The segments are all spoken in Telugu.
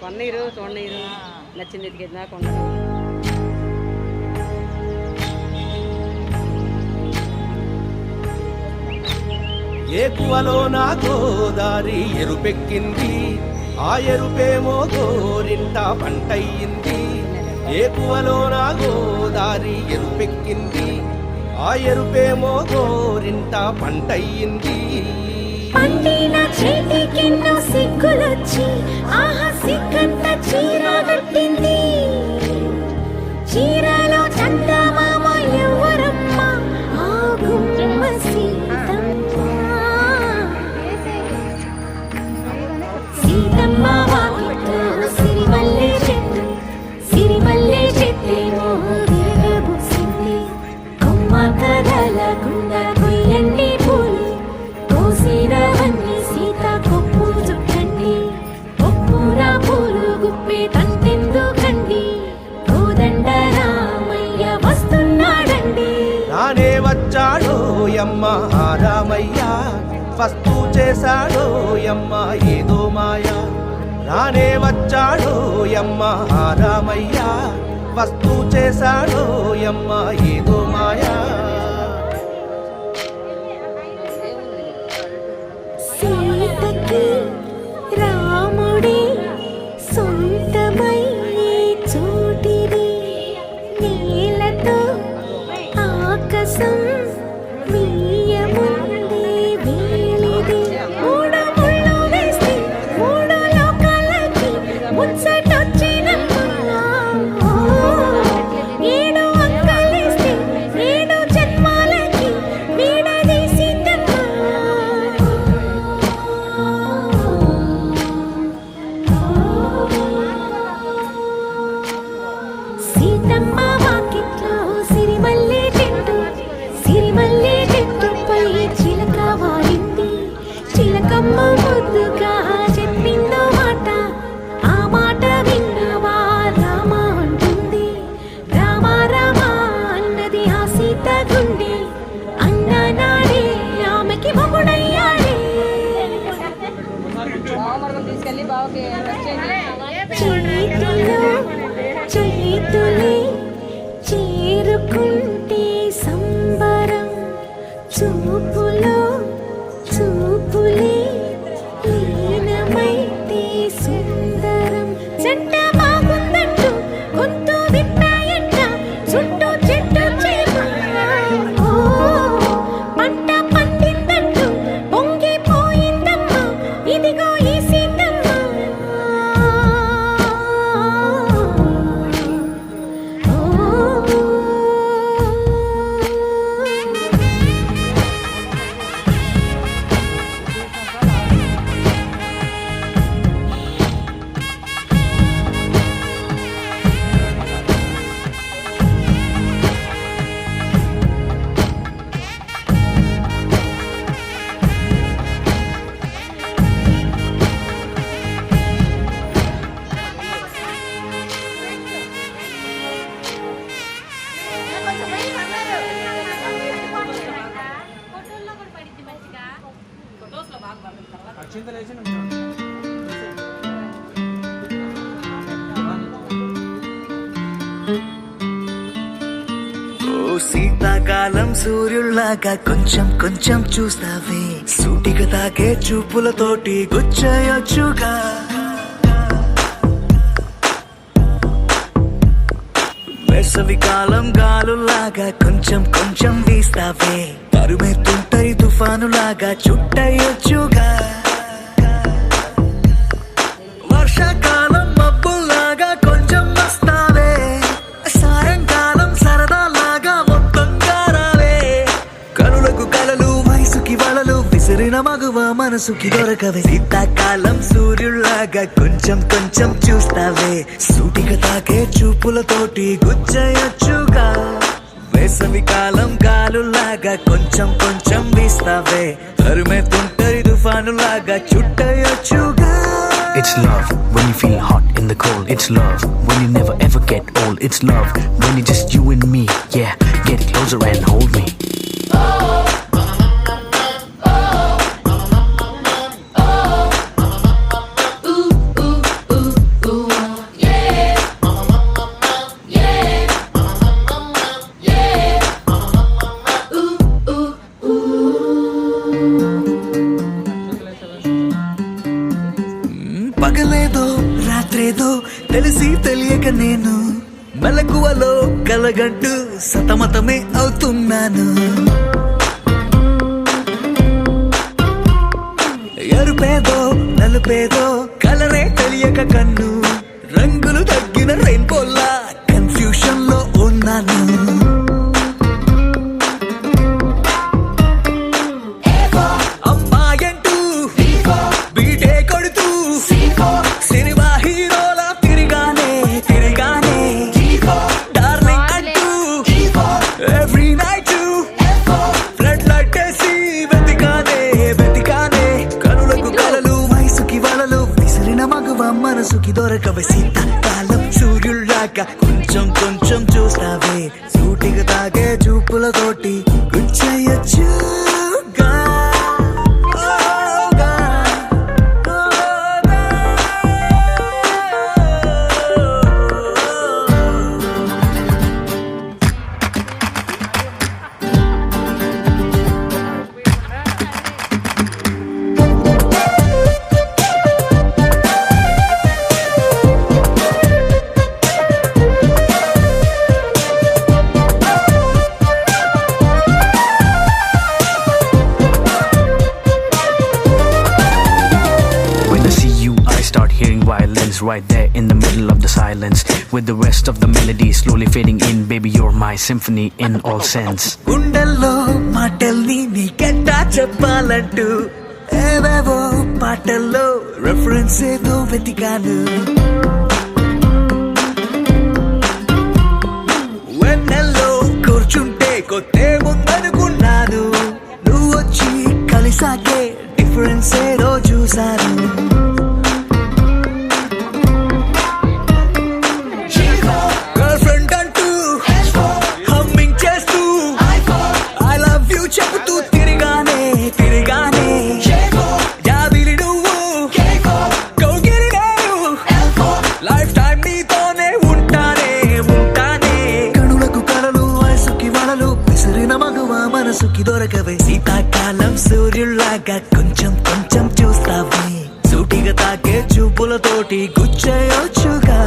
కొన్నీరు చూడనీరు నచ్చింది ఎదిగేదా కొన్నారు. ఏకువలో నా గోదారి ఎరుపెక్కింది, ఆ ఎరుపేమో గోరింట పంటయ్యింది. ఏకువలో నా గోదారి ఎరుపెక్కింది, ఆ ఎరుపేమో గోరింట పంటయ్యింది. పండిన చేతికెన్నో సిగ్గులొచ్చి ఆహా సిగ్గంత చీర కట్టింది. చీరలో చందమామ ఎవరమ్మ, ఆ గుమ్మ సీతమ్మ. సీతమ్మ వాకిట్లో సిరిమల్లె చెట్టు, సిరిమల్లె చెట్టేమో విరగబూసింది. కొమ్మ కదలకుండా కొయ్యండి పూలు, కోసినవన్నీ సీత కొప్పు చుట్టండి. కొప్పున పూలు గుప్పే తంతెందుకండి, కోదండ రామయ్య వస్తున్నాడండి. రానే వచ్చాడో యమ్మ ఆ రామయ్య, వస్తూ చేశాడో యమ్మ ఏదో మాయా. రానే వచ్చాడో యమ్మ ఆ రామయ్య, వస్తూ చేశాడో యమ్మ ఏదో మాయా. సీతకి రాముడే సొంతమయ్యే చోటిది. నేలతో ఆకాశం వీయముందే వేలిది. మూడు ముళ్ళు వేస్తే మూడు లోకాలకి ముచ్చటొచ్చినమ్మా. ఏడు అంకలేస్తే ఏడు జన్మాలకి వీడదీసిందమ్మా. సీతమ్మ వాకిట్లో సిరిమల్లె చెట్టు, సిరిమల్లె చెట్టుపై చిలక వాలింది. చిలకమ్మ ముద్దుగా చెప్పిందో మాట, ఆ మాట విన్నవా రామ అంటుంది. రామ రామ అన్నది ఆ సీత గుండె, అన్న నాడే ఆమెకి మొగుడయ్యాడే. బావమరదం తీసుకెళ్ళి బావకి చేతిలో చేతులే చేరుకుంటే సంబరం, చూపులో చూపులే లీనమైతే సుందరం. జంట బాగుందంటూ గొంతు విప్పాయంట, చుట్టూ చెట్టు చేమ. ఓ పంట పండిందంటూ పొంగిపోయిందమ్మా, ఇదిగో ఈ సీతమ్మ. ఓ శీతాకాలం సూర్యుల్లాగా కొంచెం కొంచెం చూస్తావే, సూటిగా తాకే చూపులతోటి గుచ్చయొచ్చుగా. వేసవికాలం గాలులాగా కొంచెం కొంచెం వీస్తావే, తరుమెత్తుంటాయి తుఫానులాగా చుట్టయొచ్చుగా. వర్షాకాలం మబ్బుల్లాగా కొంచెం వస్తావే, సాయంకాలం సరదాలాగా మొత్తంగా రావే. కనులకు కలలు వయసుకి వలలు విసిరిన మగువ మనసుకి దొరకవే. శీతాకాలం సూర్యుల్లాగా కొంచెం కొంచెం చూస్తావే, సూటిగా తాకే చూపులతోటి గుచ్చయొచ్చుగా. వేసవికాలం గాలులాగా కొంచెం కొంచెం వీస్తావే, తరుమెత్తుంటాయి తుఫానులాగా చుట్టయొచ్చుగా. It's love when you feel hot in the cold. It's love when you never ever get old. It's love when it's just you and me. Yeah, get closer and hold me. పగలేదో రాత్రేదో తెలిసి తెలియక నేను మెలకువలో కలగంటూ సతమతమే అవుతున్నాను. ఎరుపేదో నలుపేదో కలరే తెలియక కన్ను రంగులు తగ్గిన రెయిన్బోలా కన్ఫ్యూషన్ లో ఉన్నాను. అమ్మాయంటూ బీటే కొడుతూ సినిమా హీరోలా తిరిగానే డార్లింగ్ అంటూ ఎవ్రీ నైట్ రెడ్ లైట్ వేసి వెతికానే కనులకు కలలు వయసుకి వలలు విసిరిన మగువ మనసుకి దొరకవే శీతాకాలం సూర్యుల్లాగా కొంచెం కొంచెం చూస్తావే సూటిగా తాగే చూపులతోటి గుచ్చయ్యొచ్చుగా. When I see you, I start hearing violins right there in the middle of the silence. With the rest of the melody slowly fading in, baby, you're my symphony in all sense. గుండెల్లో మాటల్ని నీకెట్టా చెప్పాలంటూ ఏవేవో పాటల్లో రెఫరెన్స్ ఏదో వెతికాను. వెన్నెల్లో కూర్చుంటే కొత్తే ముందనుకున్నాను నువ్వు వచ్చి కలిసాకే డిఫరెన్స్ ఏదో చూశాను. గర్ల్ ఫ్రెండ్ అంటూ హమ్మింగ్ చేస్తూ ఐ లవ్ యూ చెబుతూ తిరిగానే జాబిలి నువ్వు కౌగిలి నేను లైఫ్ టైం నీతోనే ఉంటానే కనులకు కలలు వయసుకి వలలు విసిరిన మగువ మనసుకి దొరకవే శీతాకాలం సూర్యుల్లాగా కొంచెం కొంచెం చూస్తావే సూటిగా తాకే చూపులతోటి గుచ్చయొచ్చుగా.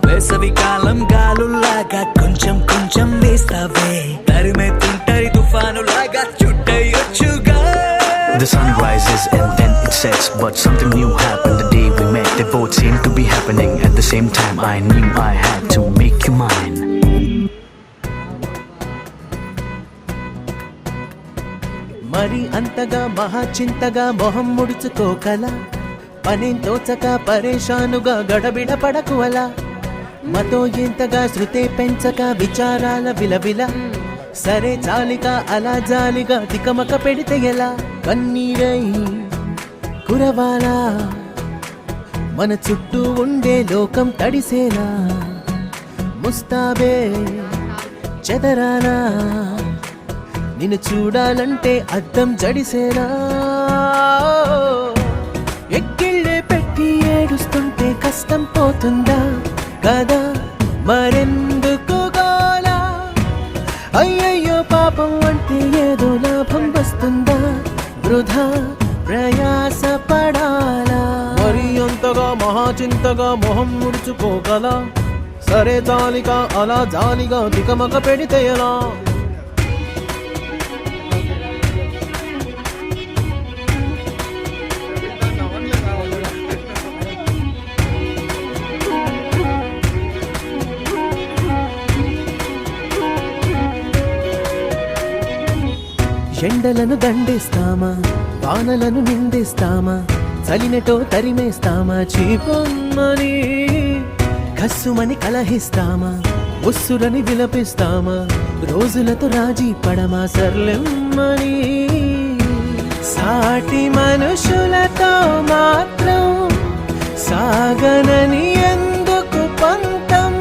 వేసవి కాలం గాలుల్లాగా కొంచెం కొంచెం వేస్తావే తరిమే తుంటరి తుఫానులాగా చుట్టయొచ్చుగా. The sun rises and then it sets, but something new happened the day we met. They both seemed to be happening at the same time. I knew I had to make you mine. మరి అంతగా మహాచింతగా మొహం ముడుచుకోకల పనేం తోచక పరేషానుగా గడబిడ పడకు అలా మతో ఎంతగా శృతే పెంచక విచారాల విలవిల సరే జాలిగా అలా జాలిగా తికమక పెడితే ఎలా కన్నీరై కురవాలా మన చుట్టూ ఉండే లోకం తడిసేలా ముస్తాబే చెదరానా నిన్ను చూడాలంటే అద్దం జడిసేనా ఎక్కిళ్ళే పెట్టి ఏడుస్తుంటే కష్టం పోతుందా కదా మరెందుకు గోలా అయ్యయ్యో పాపం అంటే ఏదో లాభం వస్తుందా వృధా ప్రయాస పడాలా మరి అంతగా మహాచింతగా మొహం ముడుచుకోగల సరే జాలిగా అలా జాలిగా తికమక పెడితే ఎలా ఎండలను దండిస్తామా వానలను నిందిస్తామా చలినటో తరిమేస్తామా చీపమ్మని కస్సుమని కలహిస్తామా ఉస్సురని విలపిస్తామా రోజులతో రాజీ పడమా సర్లెమ్మని సాటి మనుషులతో మాత్రం సాగనని ఎందుకు పంతం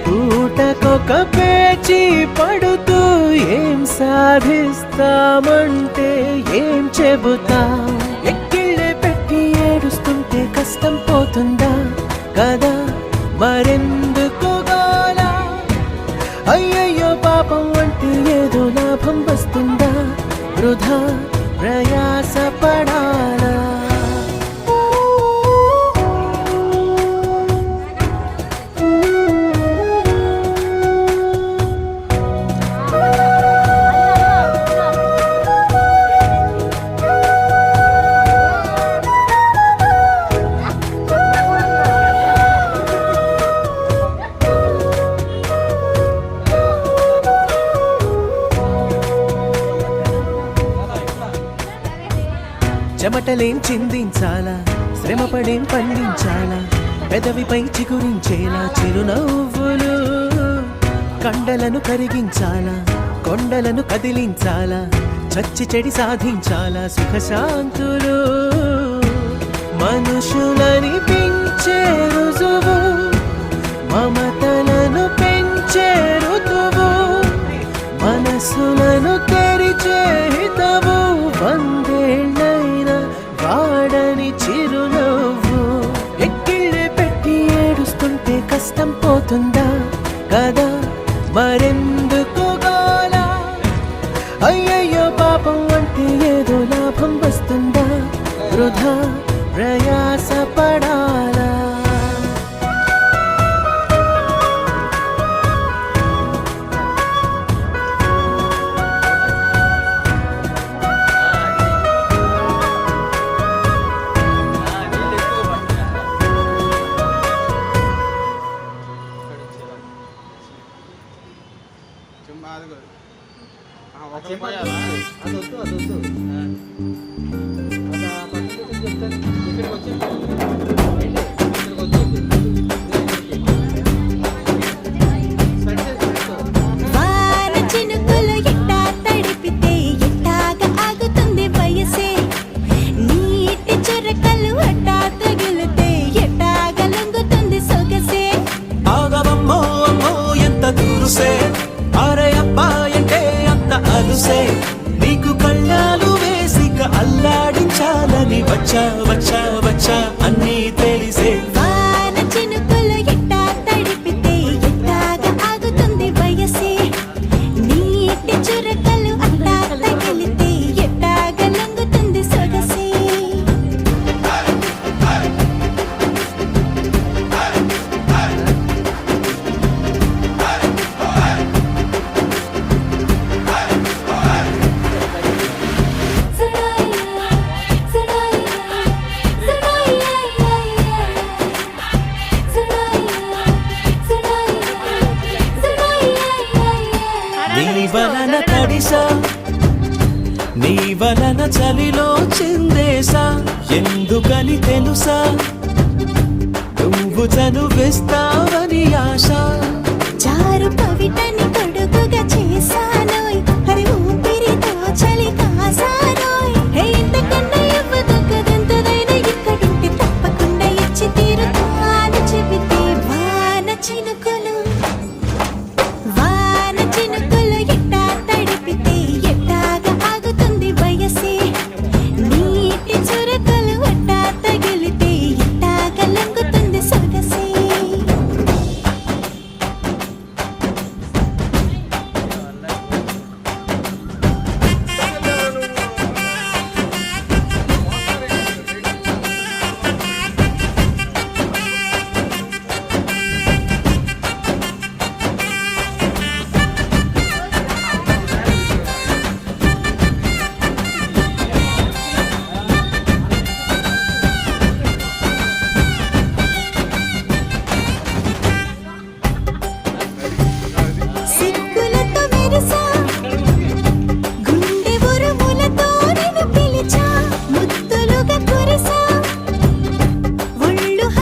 పూటకొక పేచి పడుతూ ఏం సాధిస్తామంటే ఏం చెబుతాం ఎక్కిళ్ళే పెట్టి ఏడుస్తుంటే కష్టం పోతుందా కదా మరెందుకు గోలా అయ్యయ్యో పాపం అంటే ఏదో లాభం వస్తుందా వృధా ప్రయాస పడాలా చెమటలేం చిందించాలా శ్రమపడేం పండించాలా పెదవిపై చిగురించేలా చిరునవ్వులు కండలను కరిగించాలా కొండలను కదిలించాలా చచ్చి చెడి సాధించాలా సుఖశాంతులు మనుషులని పెంచే రుజువు మమతలను పెంచే ఋతువు మనసులను తెరిచే హితవు వందేళ్ళైన వాడని చిరునవ్వు ఎక్కిళ్ళే పెట్టి ఏడుస్తుంటే కష్టం పోతుందా కదా మరెందుకు గోలా అయ్యయ్యో పాపం అంటే ఏదో లాభం వస్తుందా వృధా ప్రయాస పడాలా వాన చినుకులు ఎట్టా తడిపితే ఎట్టాగా ఆగుతుంది వయసే నీటి చురకలు అట్టా తగిలితే ఎట్టాగా లొంగుతుంది సొగసే ఆగవమ్మో అమ్మో ఎంత దూరుసే అరే అబ్బాయంటే అంత అలుసే నీకు కళ్ళాలు వేసిక అల్లాడించాలని వచ్చా వచ్చా వచ్చా అన్నీ తెలిసే వాన చినుకులు ఎట్టా తడిపితే ఎట్టాగా ఆగుతుంది వయసే నీటి చురకలు అట్టా తగిలితే ఎట్టాగా లొంగుతుంది సొగసే నీ వలన తడిసా నీ వలన చలిలో చిందేసా ఎందుకని తెలుసా నువ్వు చనువిస్తావని ఆశ